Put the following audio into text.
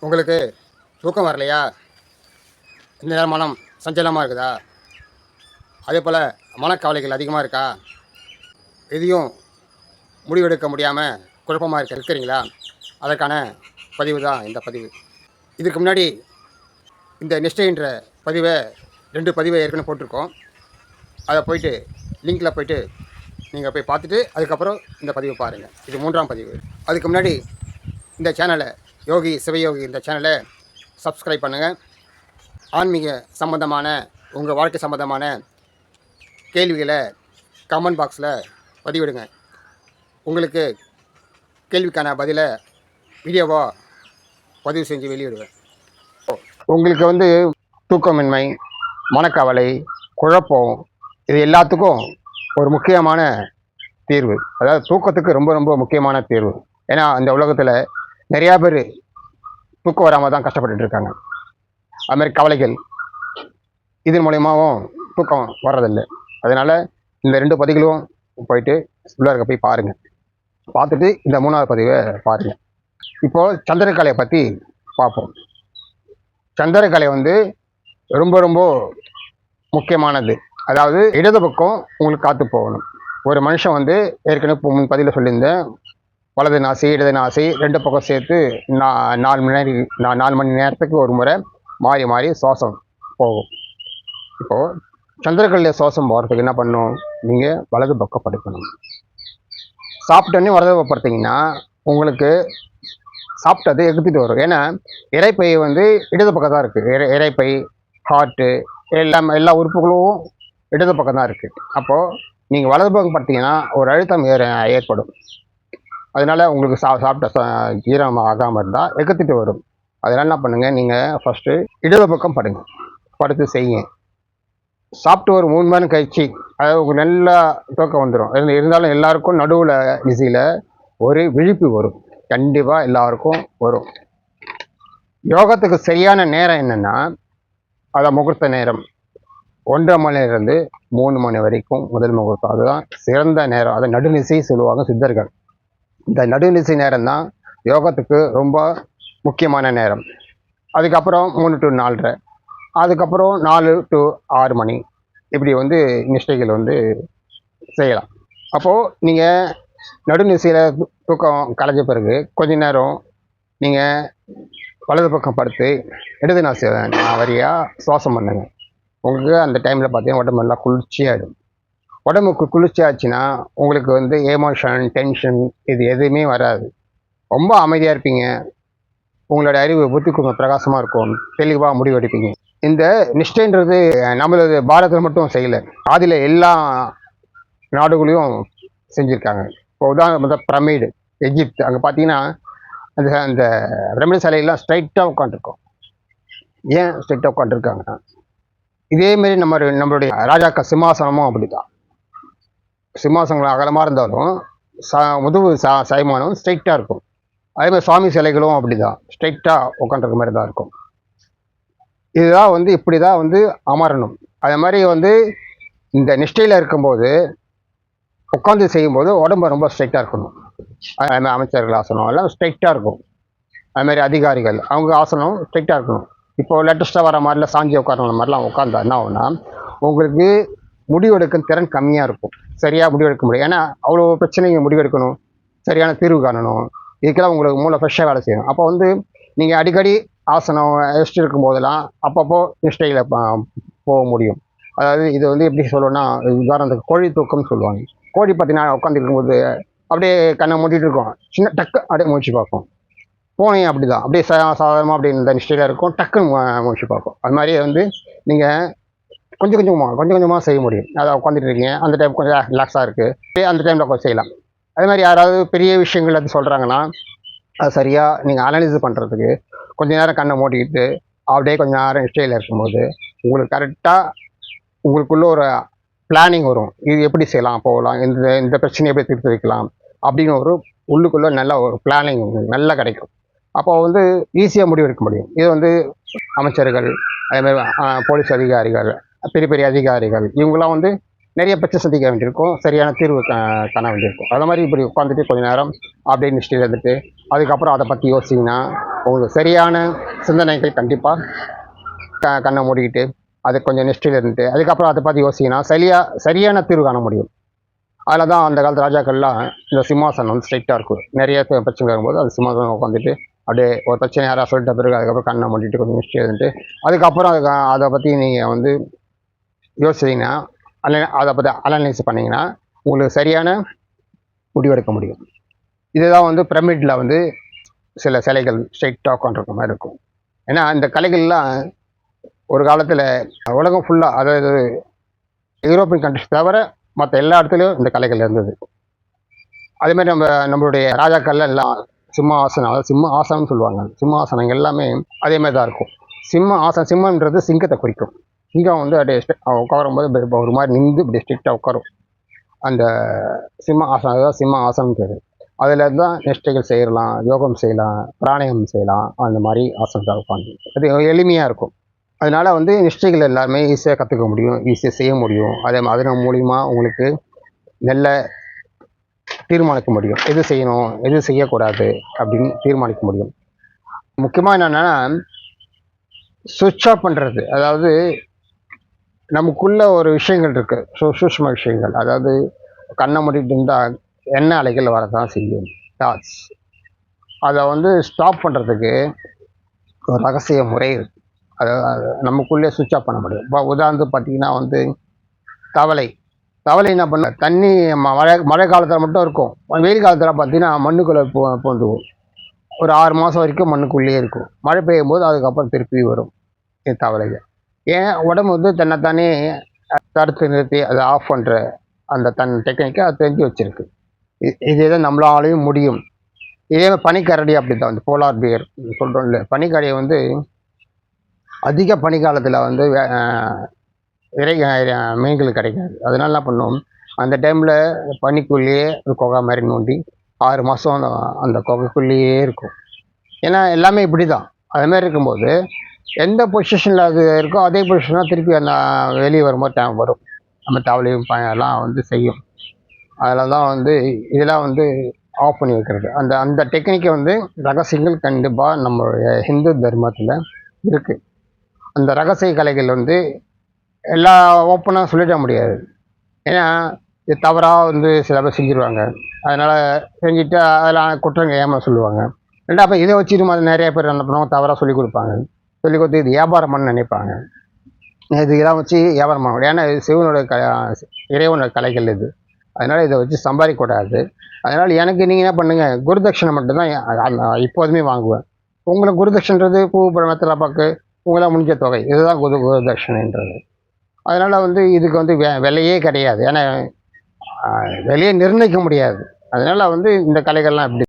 உங்களுக்கு தூக்கம் வரலையா? இந்த நேரம் மனம் சஞ்சலமாக இருக்குதா? அதே போல் மனக்கவலைகள் அதிகமாக இருக்கா? எதையும் முடிவெடுக்க முடியாமல் குழப்பமாக இருக்கிறீங்களா? அதற்கான பதிவு தான் இந்த பதிவு. இதுக்கு முன்னாடி இந்த நிஷ்டைன்ற பதிவை 2 பதிவை ஏற்கனவே போட்டிருக்கோம். அதை போயிட்டு லிங்கில் போயிட்டு நீங்கள் போய் பார்த்துட்டு அதுக்கப்புறம் இந்த பதிவை பாருங்கள். இது 3ஆம் பதிவு. அதுக்கு முன்னாடி இந்த சேனலை யோகி சிவயோகி இந்த சேனலை சப்ஸ்கிரைப் பண்ணுங்கள். ஆன்மீக சம்பந்தமான உங்கள் வாழ்க்கை சம்பந்தமான கேள்விகளை கமெண்ட் பாக்ஸில் பதிவிடுங்க. உங்களுக்கு கேள்விக்கான பதிலை வீடியோவாக பதிவு செஞ்சு வெளியிடுவேன். உங்களுக்கு தூக்கமின்மை, மனக்கவலை, குழப்பம், இது எல்லாத்துக்கும் ஒரு முக்கியமான தீர்வு. அதாவது தூக்கத்துக்கு ரொம்ப ரொம்ப முக்கியமான தீர்வு. ஏன்னா அந்த உலகத்தில் நிறையா பேர் தூக்கம் வராமல் தான் கஷ்டப்பட்டுட்டு இருக்காங்க. அதுமாதிரி கவலைகள் இதன் மூலயமாவும் தூக்கம் வர்றதில்லை. அதனால் இந்த 2 பதிவுகளும் போயிட்டு உள்ளார்க்க போய் பாருங்கள். பார்த்துட்டு இந்த 3ஆவது பதிவை பாருங்கள். இப்போது சந்திரக்கலையை பற்றி பார்ப்போம். சந்திரக்கலை ரொம்ப ரொம்ப முக்கியமானது. அதாவது இடது பக்கம் உங்களுக்கு காற்று போகணும். ஒரு மனுஷன் ஏற்கனவே முன் பதிவில் சொல்லியிருந்தேன், வலது நாசி இடது நாசி 2 பக்கம் சேர்த்து 4 மணி நேரத்துக்கு ஒரு முறை மாறி மாறி சுவாசம் போகும். இப்போது சந்திரக்கல்லையில் சுவாசம் போகிறதுக்கு என்ன பண்ணணும்? நீங்கள் வலது பக்கம் படுக்கணும். சாப்பிட்டோன்னே வலது பக்கம் படுத்திங்கன்னா உங்களுக்கு சாப்பிட்டது எகுத்திட்டு வரும். ஏன்னா இறைப்பை இடது பக்கம் தான் இருக்குது. இறைப்பை, ஹார்ட்டு, எல்லா உறுப்புகளும் இடது பக்கம் தான் இருக்குது. அப்போது நீங்கள் வலது பக்கம் படுத்திங்கன்னா ஒரு அழுத்தம் ஏற்படும். அதனால் உங்களுக்கு சாப்பிட்ட ஜீரணம் ஆகாமல் இருந்தால் எகுத்திட்டு வரும். அதனால் என்ன பண்ணுங்கள், நீங்கள் ஃபஸ்ட்டு இடது பக்கம் படுத்து செய்யுங்க. சாப்பிட்டு ஒரு 3 மணி நேரம் கழிச்சு, அதாவது உங்களுக்கு நல்லா தூக்கம் வந்துடும். இருந்தாலும் எல்லாருக்கும் நடுவில் நிசையில் ஒரு விழிப்பு வரும். கண்டிப்பாக எல்லாருக்கும் வரும். யோகத்துக்கு சரியான நேரம் என்னென்னா, அதை முகூர்த்த நேரம் 1:30 மணிலேருந்து 3 மணி வரைக்கும் முதல் முகூர்த்தம். அதுதான் சிறந்த நேரம். அதை நடுநிசை சொல்லுவாங்க சித்தர்கள். இந்த நடுநிசை நேரம் தான் யோகத்துக்கு ரொம்ப முக்கியமான நேரம். அதுக்கப்புறம் 3 to 4:30, அதுக்கப்புறம் 4 to 6 மணி, இப்படி நிஷ்டைகள் செய்யலாம். அப்போது நீங்கள் நடுநிசையில் தூக்கம் கலைஞ்ச பிறகு கொஞ்ச நேரம் நீங்கள் வலது பக்கம் படுத்து இடது நாசி வழியாக சுவாசம் பண்ணுங்க. உங்களுக்கு அந்த டைமில் பார்த்தீங்கன்னா உடம்பு நல்லா குளிர்ச்சியாகிடும். உடம்புக்கு குளிர்ச்சி ஆச்சுன்னா உங்களுக்கு எமோஷன், டென்ஷன் இது எதுவுமே வராது. ரொம்ப அமைதியாக இருப்பீங்க. உங்களோட அறிவு புத்தி கொஞ்சம் பிரகாசமாக இருக்கும். தெளிவாக முடிவெடுப்பீங்க. இந்த நிஷ்டைன்றது நம்மளது பாரதத்தில் மட்டும் செய்யலை, ஆதியில் எல்லா நாடுகளையும் செஞ்சுருக்காங்க. இப்போ உதாரணம் பிரமிடு, எகிப்து, அங்கே பார்த்தீங்கன்னா அந்த பிரமிடு சிலையெல்லாம் ஸ்ட்ரைட்டாக உட்காந்துருக்கோம். ஏன் ஸ்ட்ரைட்டாக உட்காந்துருக்காங்கன்னா, இதேமாரி நம்மளுடைய ராஜாக்கள் சிம்மாசனமும் அப்படி தான். சிம்மாசனங்கள் அகலமாக இருந்தாலும் முதுகு சாய்மானம் ஸ்ட்ரைட்டாக இருக்கும். அதேமாதிரி சுவாமி சிலைகளும் அப்படி தான் ஸ்ட்ரைட்டாக உட்காந்துருக்க மாதிரி தான் இருக்கும். இதுதான் இப்படி தான் அமரணும். அதே மாதிரி இந்த நிஷ்டையில் இருக்கும்போது உட்காந்து செய்யும்போது உடம்பு ரொம்ப ஸ்ட்ரைட்டாக இருக்கணும். அதுமாதிரி அமைச்சர்கள் ஆசனம் எல்லாம் ஸ்ட்ரைட்டாக இருக்கும். அதுமாதிரி அதிகாரிகள் அவங்க ஆசனம் ஸ்ட்ரைட்டாக இருக்கணும். இப்போது லேட்டஸ்ட்டாக வர மாதிரிலாம் சாஞ்சி உட்காரணும் மாதிரிலாம் உட்காந்தா என்ன ஆகும்னா, உங்களுக்கு முடிவெடுக்கும் திறன் கம்மியாக இருக்கும். சரியாக முடிவெடுக்க முடியும். ஏன்னா அவ்வளோ பிரச்சனைங்க முடிவெடுக்கணும், சரியான தீர்வு காணணும். இதுக்கெல்லாம் உங்களுக்கு மூளை ஃப்ரெஷ்ஷாக வேலை செய்யணும். அப்போ நீங்கள் அடிக்கடி ஆசனம் ரெஸ்ட் இருக்கும் போதெல்லாம் அப்பப்போ நிஷ்டையில் போக முடியும். அதாவது இது எப்படி சொல்லணும்னா, உதாரணத்துக்கு கோழி தூக்கம்னு சொல்லுவாங்க. கோழி பார்த்தீங்கன்னா உட்காந்துருக்கும்போது அப்படியே கண்ணை மூடிட்டு இருக்கும். சின்ன டக்கு அப்படியே மூச்சு பார்க்கும். பூனையும் அப்படி தான், அப்படியே சாதாரணமாக அப்படி இந்த நிஷ்டையில் இருக்கும், டக்குன்னு மூச்சு பார்க்கும். அது மாதிரி நீங்கள் கொஞ்சம் கொஞ்சமாக செய்ய முடியும். அதை உட்காந்துட்டு இருக்கீங்க, அந்த டைம் கொஞ்சம் ரிலாக்ஸாக இருக்குது, அந்த டைமில் கொஞ்சம் செய்யலாம். அதே மாதிரி யாராவது பெரிய விஷயங்கள் அது சொல்கிறாங்கன்னா, அது சரியாக நீங்கள் அனலைஸ் பண்ணுறதுக்கு கொஞ்சம் நேரம் கண்ணை மூடிக்கிட்டு அப்படியே கொஞ்சம் நேரம் நிஷ்டையில் இருக்கும்போது உங்களுக்கு கரெக்டாக உங்களுக்குள்ள ஒரு பிளானிங் வரும். இது எப்படி செய்யலாம், போகலாம், இந்த பிரச்சனையை எப்படி தீர்த்து வைக்கலாம் அப்படின்னு ஒரு உள்ளுக்குள்ளே நல்ல ஒரு பிளானிங் நல்லா கிடைக்கும். அப்போ ஈஸியாக முடிவெடுக்க முடியும். இது அமைச்சர்கள், அதேமாதிரி போலீஸ் அதிகாரிகள், பெரிய பெரிய அதிகாரிகள், இவங்களாம் நிறைய பிரச்சனை சந்திக்க வேண்டியிருக்கும், சரியான தீர்வு காண வேண்டியிருக்கும். அது மாதிரி இப்படி உட்காந்துட்டு கொஞ்ச நேரம் அப்படியே நிஷ்டையில் இருந்துட்டு அதுக்கப்புறம் அதை பற்றி யோசிச்சிங்கன்னா உங்களுக்கு சரியான சிந்தனைகள் கண்டிப்பாக கண்ணை மூடிக்கிட்டு அது கொஞ்சம் நிஷ்டையில் இருந்துட்டு அதுக்கப்புறம் அதை பற்றி யோசிச்சிங்கன்னா சரியான தீர்வு காண முடியும். அதில் தான் அந்த காலத்து ராஜாக்கள்லாம் இந்த சிம்மாசனம் வந்து ஸ்ட்ரைட்டாக இருக்கும். நிறைய பிரச்சனை வரும்போது அது சிம்மாசனம் உட்காந்துட்டு அப்படியே ஒரு பிரச்சனை யாராவது சொல்லிட்ட பிறகு அதுக்கப்புறம் கண்ணை மூடிட்டு கொஞ்சம் நிஷ்டையாக இருந்துட்டு அதுக்கப்புறம் அதை பற்றி நீங்கள் வந்து யோசிச்சிங்கன்னா அதை பற்றி அனலைஸ் பண்ணிங்கன்னா உங்களுக்கு சரியான முடிவெடுக்க முடியும். இதுதான் வந்து பிரமிடில் வந்து சில சிலைகள் ஸ்ட்ரைட்டாக உட்காந்துருக்க மாதிரி இருக்கும். ஏன்னா இந்த கலைகள்லாம் ஒரு காலத்தில் உலகம் ஃபுல்லாக, அதாவது யூரோப்பியன் கண்ட்ரிஸ் தவிர மற்ற எல்லா இடத்துலையும் இந்த கலைகள் இருந்தது. அதேமாதிரி நம்மளுடைய ராஜாக்கள்லாம் எல்லாம் சிம்மாசனம், அதாவது சிம்ம ஆசனம்னு சொல்லுவாங்க. சிம்மாசனம் எல்லாமே அதே மாதிரி தான் இருக்கும். சிம்மன்றது சிங்கத்தை குறிக்கும். சிங்கம் வந்து அப்படியே உட்காரும்போது ஒரு மாதிரி நின்று இப்படி ஸ்ட்ரிக்டாக உட்காரும். அந்த சிம்ம ஆசனம், அதாவது சிம்ம ஆசனம் பேர். அதில் தான் நிஷ்டைகள் செய்யலாம், யோகம் செய்யலாம், பிராணாயாமம் செய்யலாம். அந்த மாதிரி ஆசனத்தை உட்காந்து அது எளிமையாக இருக்கும். அதனால் வந்து நிஷ்டைகள் எல்லாருமே ஈஸியாக கற்றுக்க முடியும், ஈஸியாக செய்ய முடியும். அதன் மூலிமா உங்களுக்கு நல்ல தீர்மானிக்க முடியும், எது செய்யணும் எது செய்யக்கூடாது அப்படின்னு தீர்மானிக்க முடியும். முக்கியமாக என்னென்னா சுவிட்ச் ஆஃப் பண்ணுறது. அதாவது நமக்குள்ள ஒரு விஷயங்கள் இருக்குது, சூஷ்ம விஷயங்கள். அதாவது கண்ணை மூடிட்டு இருந்தால் எண்ணெய் அலைகள் வரதான் செய்யும், தாட்ஸ். அதை வந்து ஸ்டாப் பண்ணுறதுக்கு ஒரு ரகசிய முறை இருக்குது. அதாவது நமக்குள்ளே சுவிட்ச் ஆஃப் பண்ண முடியும். இப்போ உதாரணத்துக்கு பார்த்தீங்கன்னா வந்து தவளை என்ன பண்ண தண்ணி மழை காலத்தில் மட்டும் இருக்கும். வெயில் காலத்தில் பார்த்தீங்கன்னா மண்ணுக்குள்ளே பூந்துக்கும். ஒரு 6 மாதம் வரைக்கும் மண்ணுக்குள்ளேயே இருக்கும். மழை பெய்யும் போது அதுக்கப்புறம் திருப்பி வரும் தவளைகள். ஏன் உடம்பு வந்து தன்னைத்தானே தடுத்து நிறுத்தி அதை ஆஃப் பண்ணுற அந்த டெக்னிக்கை அது தெரிஞ்சு வச்சுருக்கு. இதே நம்மளாலையும் முடியும். இதே பனிக்கரடி அப்படி தான், வந்து போலார் பியர் சொல்கிறோம் இல்லை, பனிக்கரடியை வந்து அதிக பனிக்காலத்தில் வந்து மீன்கள் கிடைக்காது. அதனால என்ன பண்ணும், அந்த டைமில் பனிக்குள்ளேயே ஒரு குகை மாதிரி நோண்டி 6 மாதம் அந்த குகைக்குள்ளேயே இருக்கும். ஏன்னா எல்லாமே இப்படி தான். அதுமாதிரி இருக்கும்போது எந்த பொசிஷனில் அது இருக்கோ அதே பொசிஷனாக திருப்பி அந்த வெளியே வரும்போது டைம் வரும். நம்ம தவளையும் எல்லாம் வந்து செய்யும். அதில் தான் வந்து இதெல்லாம் வந்து ஆஃப் பண்ணி வைக்கிறது. அந்த டெக்னிக்கை வந்து ரகசியங்கள் கண்டிப்பாக நம்மளுடைய ஹிந்து தர்மத்தில் இருக்குது. அந்த ரகசிய கலைகள் வந்து எல்லா ஓப்பனாக சொல்லிட முடியாது. ஏன்னா இது தவறாக வந்து சில பேர் செஞ்சுருவாங்க. அதனால் செஞ்சுட்டு அதில் குற்றங்க ஏமாற சொல்லுவாங்க. அப்போ இதை வச்சுட்டு மாதிரி நிறைய பேர் என்ன பண்ணுவாங்க, தவறாக சொல்லிக் கொடுப்பாங்க. சொல்லிக் கொடுத்து இது வியாபாரம் பண்ண நினைப்பாங்க. இது இதெல்லாம் வச்சு வியாபாரம் பண்ண முடியாது. ஏன்னா இது சிவனோட இறைவனோட கலைகள் இது. அதனால் இதை வச்சு சம்பாதிக்கக்கூடாது. அதனால் எனக்கு நீங்கள் என்ன பண்ணுங்கள், குருதட்சணை மட்டும்தான் இப்போதுமே வாங்குவேன். உங்களுக்கு குருதட்சன்றது பூ பழமத்தில் பார்க்க உங்களால் முடிஞ்ச தொகை, இதுதான் குருதட்சணைன்றது. அதனால் வந்து இதுக்கு வந்து விலையே கிடையாது. ஏன்னா விலையை நிர்ணயிக்க முடியாது. அதனால் வந்து இந்த கலைகள்லாம் எப்படி